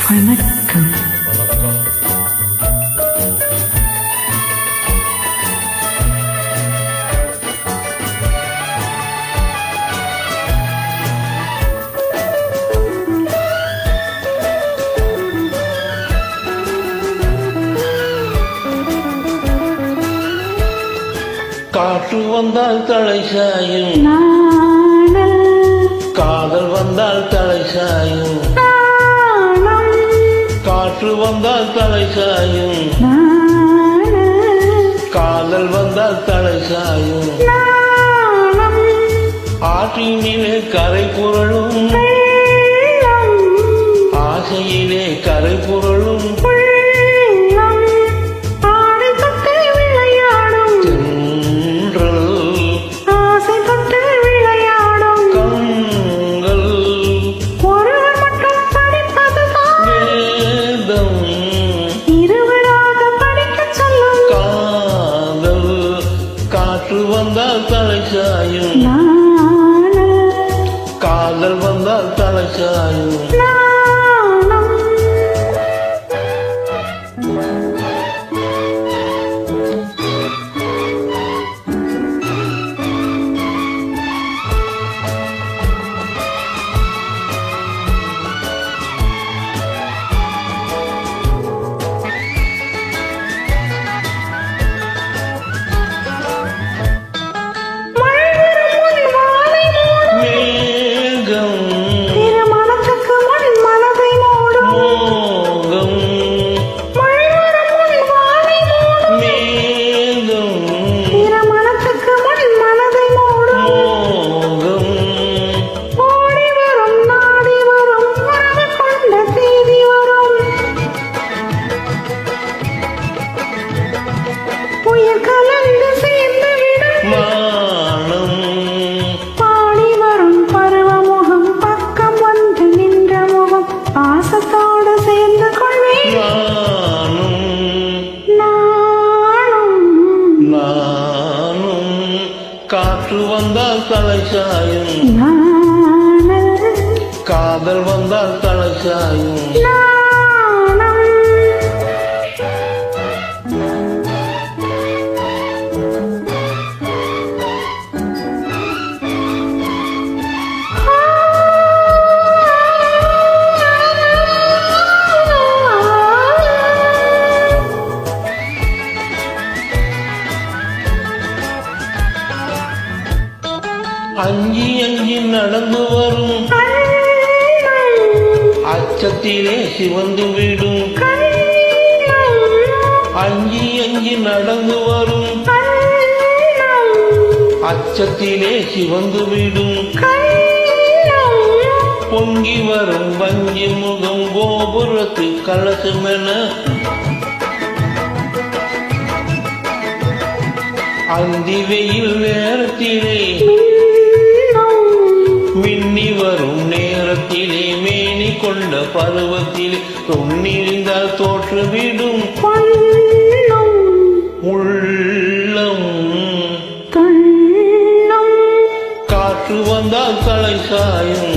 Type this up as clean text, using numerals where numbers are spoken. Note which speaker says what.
Speaker 1: வணக்கம்.
Speaker 2: காற்று வந்தால் தலை சாயும், காதல் வந்தால் தலை சாயும். காற்று வந்தால் தலை சாயும், காதல் வந்தால் தலை சாயும். ஆற்றினிலே கரை புரளும், ஆசையிலே கரை புரளும். காற்று வந்தால் தலை சாயும், காதல் வந்தால் தலை சாயும்.
Speaker 1: பாசத்தோடு சேர்ந்து கொள்வேன்
Speaker 2: நானும். காற்று வந்தால் தலை சாயும், காதல் வந்தால் தலை சாயும். அஞ்சி அஞ்சி நடந்து வரும், அச்சத்திலே சிவந்து விடும். அஞ்சி அஞ்சி நடந்து வரும், அச்சத்திலே சிவந்து விடும். பொங்கி வரும் வஞ்சி முகம் கோபுரத்து கலசமென அந்தி வெயில் நேரத்திலே மின்னி வரும் நேரத்திலே மேனி கொண்ட பருவத்திலே தொன்னிருந்தால் தோற்றுவிடும் உள்ளம். காற்று வந்தால் தலை சாயும்,